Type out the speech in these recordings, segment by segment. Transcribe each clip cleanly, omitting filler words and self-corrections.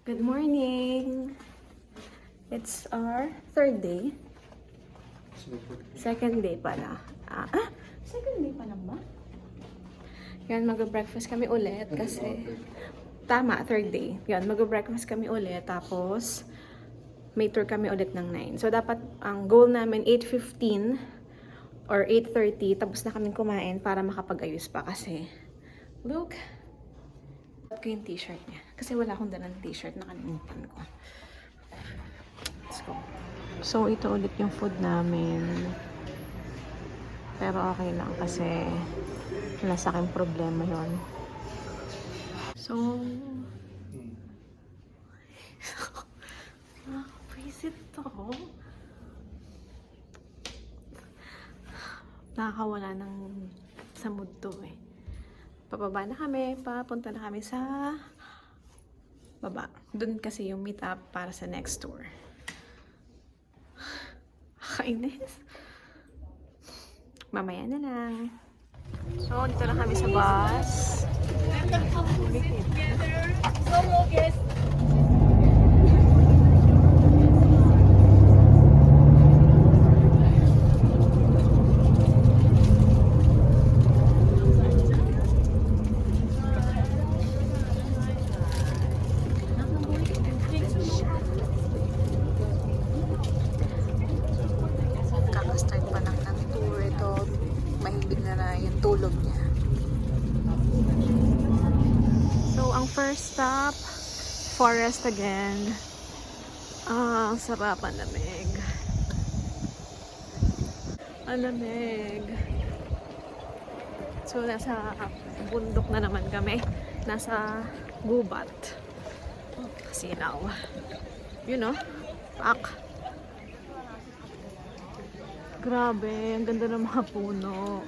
Good morning! It's our third day. Second day pala. Second day pa lang ba? Yan, mag-breakfast kami ulit kasi... Tama, third day. Yan, mag-breakfast kami ulit. Tapos, may tour kami ulit ng 9. So, dapat ang goal namin 8:15 or 8:30. Tapos na kami kumain para makapag-ayos pa kasi... Look! Ko yung t-shirt niya. Kasi wala akong dalang t-shirt, nakalimutan ko. Let's go. So, ito ulit yung food namin. Pero okay lang kasi wala sa akin problema yon. So, nakaka-visit to. Nakakawala ng sa mood to eh. Pababa na kami, papunta na kami sa baba. Doon kasi yung meet up para sa next tour. Kainis. Mamaya na lang. So, dito na kami sa bus. Kaka-start pa lang ng tour ito. Mahibig na yung tulog niya. So, ang first stop, forest again. Ang sarap, ang lamig. Ang lamig. So, nasa bundok na naman kami. Nasa gubat. Sinaw. You know? Pak. Grabe, ang ganda ng mga puno.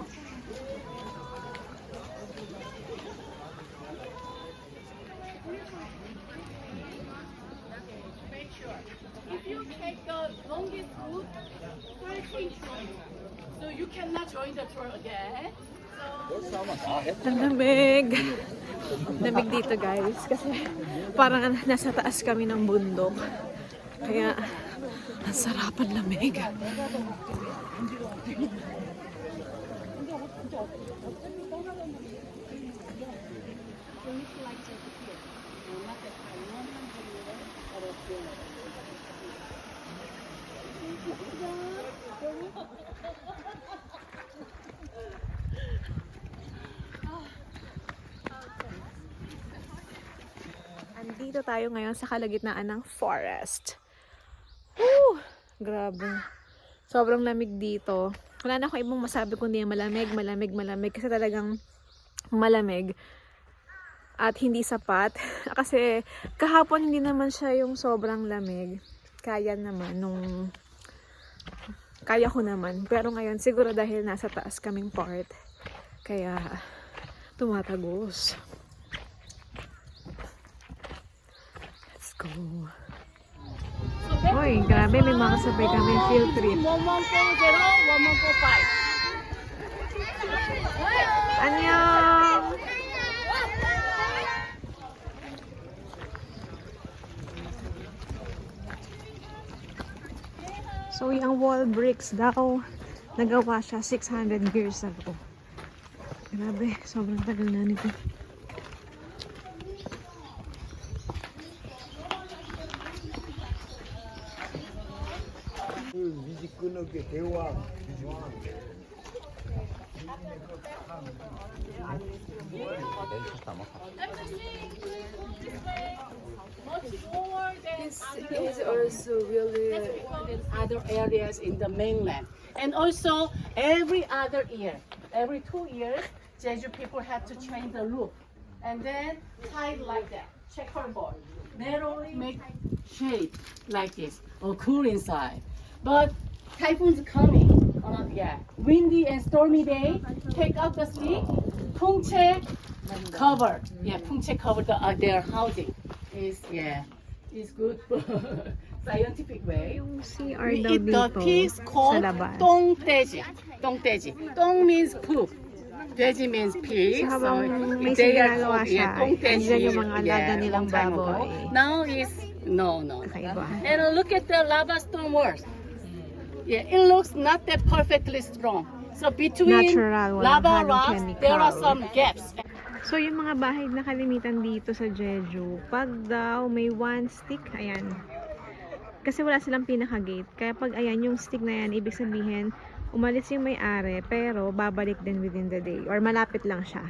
If you take the longest route, 13 kilometers. So you cannot join the tour again. Ang lamig. Lamig dito guys. Kasi parang nasa taas kami ng bundok. Kaya ang sarap ang lamig. Andito tayo ngayon sa kalagitnaan ng forest. Woo! Grabe. Sobrang lamig dito. Wala na akong ibang masabi kundi malamig, malamig, malamig. Kasi talagang malamig. At hindi sapat. Kasi kahapon hindi naman siya yung sobrang lamig. Kaya naman nung... Kaya ko naman. Pero ngayon siguro dahil nasa taas kaming part. Kaya tumatagos. Let's go. Hoy, grabe, may mga sabay kami field trip. 1140, 1145. Annyeong! So, yung wall bricks daw, nagawa siya 600 years ago. Grabe, sobrang tagal na nito. 뮤직그룹의 대왕 This is also really other areas in the mainland. And also every other year, every 2 years, Jeju people have to change the roof. And then tie like that, checkerboard. Narrowly make shape like this, or cool inside. But typhoons coming, windy and stormy day, take out the sleep, 풍채 cover. Yeah, 풍채 cover their housing. Is good for scientific way. Yung CR We daw eat the dito piece sa called labas. 똥돼지. 똥돼지. 똥 means poop. Jeji means pig. So, habang may they are ginagawa called, siya, Tongteji, andyan yung mga alaga nilang long time ago. baboy. Now is no. Kakaiba. And look at the lava stone walls. Yeah, it looks not that perfectly strong. So between Natural, walang lava halong rocks, chemical. there are some gaps. So, yung mga bahay na kalimitan dito sa Jeju, pag daw may one stick, ayan. Kasi wala silang pinaka-gate. Kaya pag ayan, yung stick na yan, ibig sabihin, umalis yung may-ari, pero babalik din within the day. Or malapit lang siya.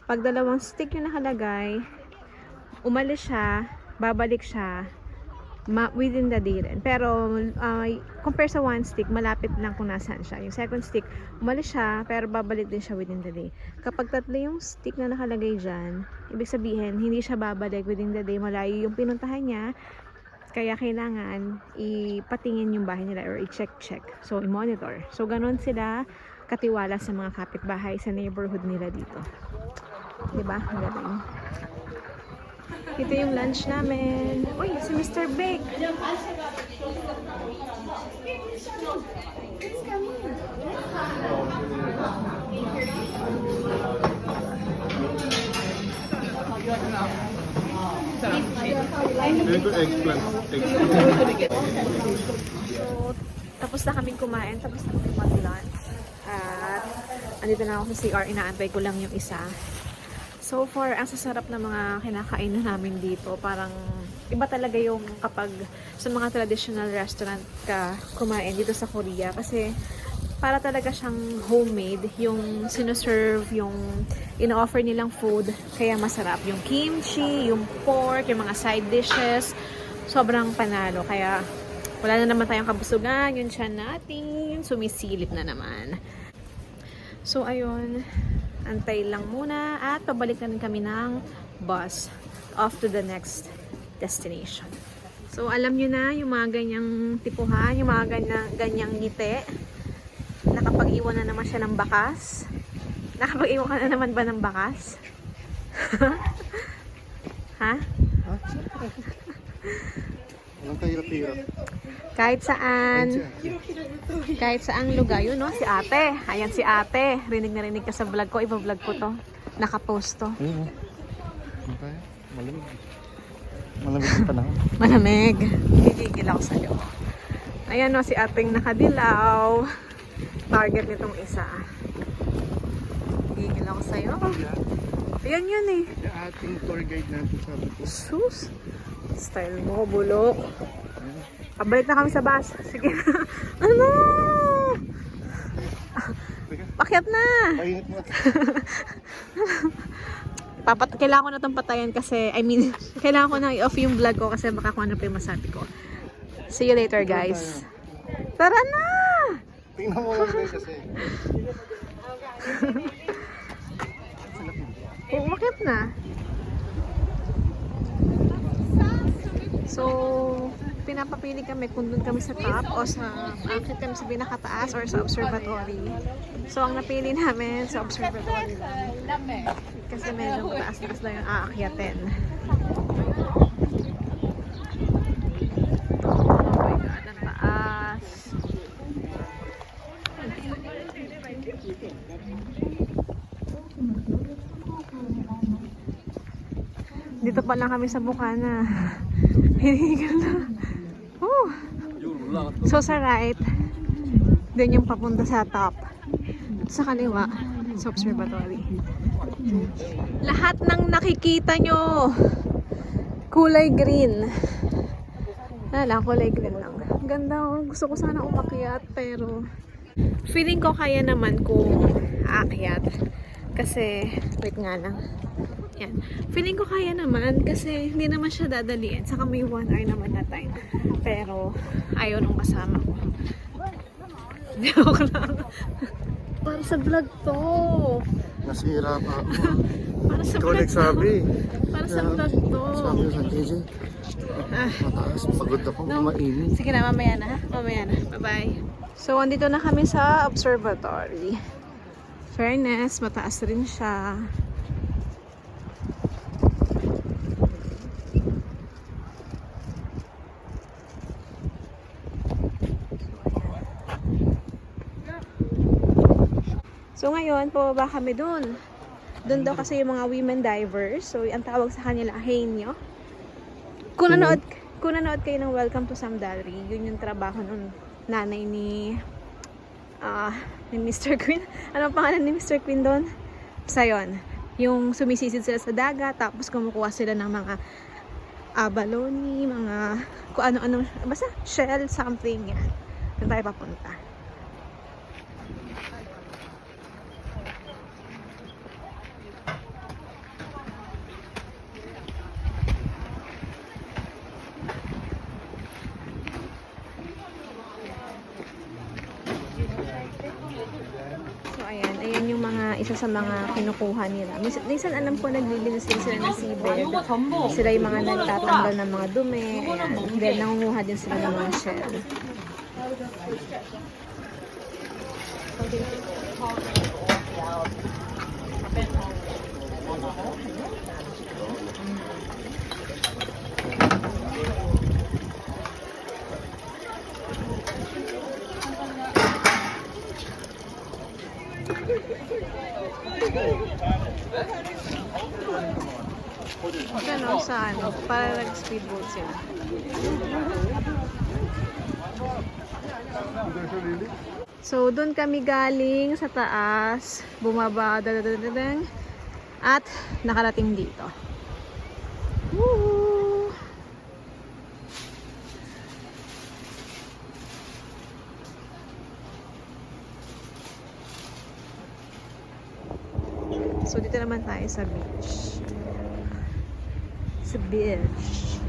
Pag dalawang stick yung nakalagay, umalis siya, babalik siya, within the day rin. Pero, compare sa one stick, malapit lang kung nasaan siya. Yung second stick, umalis siya, pero babalik din siya within the day. Kapag tatlo yung stick na nakalagay dyan, ibig sabihin, hindi siya babalik within the day. Malayo yung pinuntahan niya, kaya kailangan ipatingin yung bahay nila or i-check. So, i-monitor. So, ganun sila katiwala sa mga kapitbahay sa neighborhood nila dito. Diba? Ang galing. Ito yung lunch namin. Uy, si Mr. Bake. Ito eggplant. So, tapos na kaming kumain, tapos na kaming mag-lunch. At andito na ako sa CR, inaantay ko lang yung isa. So far, ang sasarap na mga kinakain na namin dito. Parang iba talaga yung kapag sa mga traditional restaurant ka kumain dito sa Korea. Kasi para talaga siyang homemade. Yung sinuserve, yung ino-offer nilang food. Kaya masarap. Yung kimchi, yung pork, yung mga side dishes. Sobrang panalo. Kaya wala na naman tayong kabusugan. Yung tiyan natin, sumisilip na naman. So ayun, antay lang muna at pabalik na rin kami ng bus off to the next destination. So alam nyo na yung mga ganyang tipuhan, yung mga ganyang ngiti. Nakapag-iwan na naman siya ng bakas. Nakapag-iwan ka na naman ba ng bakas? Ha? Ang kahirap-hirap. Kahit saang lugar. Yun, no? Si ate. Ayan si ate. Rinig na rinig ka sa vlog ko. Iba-vlog ko to. Nakapost to. Ayun. Okay. Malamig. Malamig yung panahon. Malamig. Gigigil ako sa'yo. Ayan, no? Si ating nakadilaw. Target nitong isa. Gigigil ako sa'yo. Ayan yun eh. Yung ating tour guide natin sabi ko. Sus. Style mo, bulok. Pabalik na kami sa bus. Sige. Ano? Pakyat na. Painit mo. Kailangan ko na itong patayan kasi, kailangan ko na i-off yung vlog ko kasi baka kung ano pa yung masabi ko. See you later, guys. Tara na! Tingnan mo lang din kasi. Umakit na. So, pinapapili kami kung doon kami sa top o sa akit kami sa pinakataas or sa observatory. So, ang napili namin sa observatory lang. Kasi medyo mataas-taas lang yung aakyatin. Oh my God, ang taas. Dito pa lang kami sa Bukana. Hinihigal na. So sa right, doon yung papunta sa top. Sa kaliwa, sa observatory. Lahat ng nakikita nyo, kulay green. Wala, kulay green lang. Ganda, oh. Gusto ko sana umakyat, pero feeling ko kaya naman kung aakyat. Kasi, wait nga lang. Yan. Feeling ko kaya naman kasi hindi naman siya dadaliin. Saka may 1 hour naman na time. Pero, ayaw nung kasama ko. Joke lang. Para sa vlog to. Nasira pa ako. Para sa Ikaw vlog to. nagsabi. Para sa vlog to. Sabi ko sa JJ. Mataas. Pagod ako. Mainit. Sige na, mamaya na. Mamaya na. Bye-bye. So, andito na kami sa observatory. Fairness, mataas rin siya. So So ngayon, pababa kami dun. Doon daw kasi yung mga women divers. So ang tawag sa kanila, Hainyo. Kung nanood kayo ng Welcome to Samdalri, yun yung trabaho ng nanay ni Mr. Queen. Ano ang pangalan ni Mr. Queen doon? Basta yun. Yung sumisisid sila sa dagat, tapos kumukuha sila ng mga abalone, mga kung ano-ano, basta shell, something yan. Doon tayo papunta. So ayan yung mga isa sa mga kinukuha nila. Minsan alam ko naglilinis din sila ng seabed. Sila yung mga nagtatanggal ng mga dumi. Ayan. Then nangunguha din sila ng mga shell. Ano, sa ano, para nag-speedboat sila. So, doon kami galing sa taas, bumaba, at nakarating dito. Woo! So, dito naman tayo sa beach. Sa beach.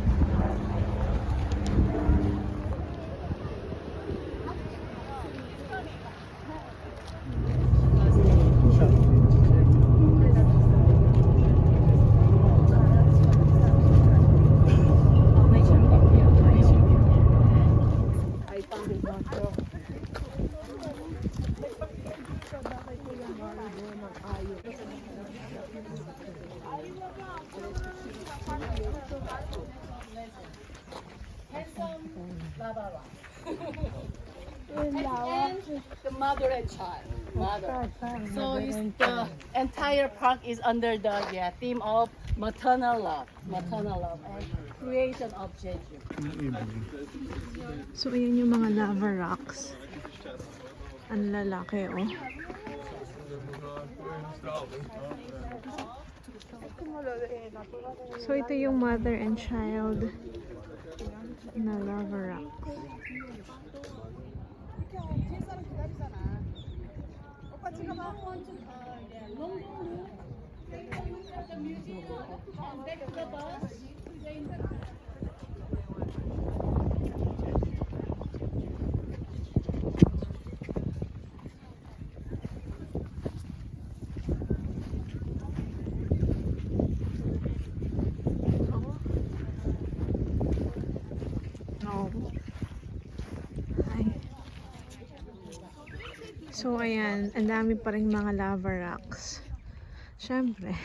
And the mother and child. Mother. So the entire park is under the theme of maternal love and creation of Jeju. So, ayan yung mga lava rocks. Ang lalaki, oh. So, ito yung mother and child na lava rocks. So, ayan. Ang dami pa rin mga lava rocks. Siyempre.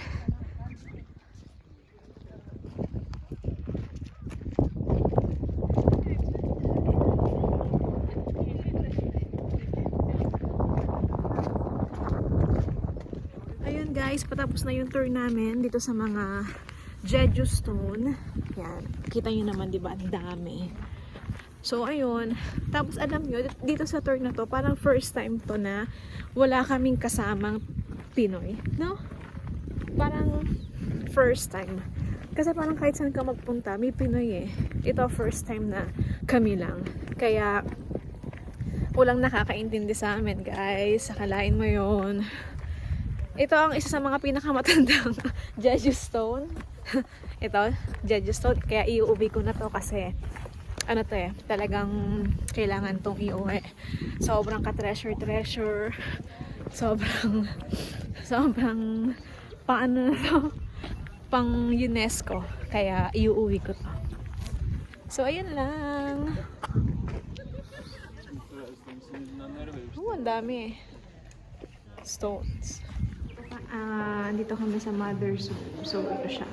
Ayun guys, patapos na yung tour namin dito sa mga Jeju Stone. Yan. Kita nyo naman, diba? Ang dami. So, ayun. Tapos, alam nyo, dito sa tour na to, parang first time to na wala kaming kasamang Pinoy. No? Parang first time. Kasi parang kahit saan ka magpunta, may Pinoy eh. Ito, first time na kami lang. Kaya, walang nakakaintindi sa amin, guys. Akalain mo yun. Ito ang isa sa mga pinakamatandang Jeju Stone. Ito, Jeju Stone. Kaya iuuwi ko na to kasi ano to eh, talagang kailangan tong iuwi. Sobrang ka-treasure. Sobrang paano na to? Pang UNESCO. Kaya iuuwi ko to. So, ayun lang. Ang dami stones. Dito kami sa Mother's Home. So, ito siya.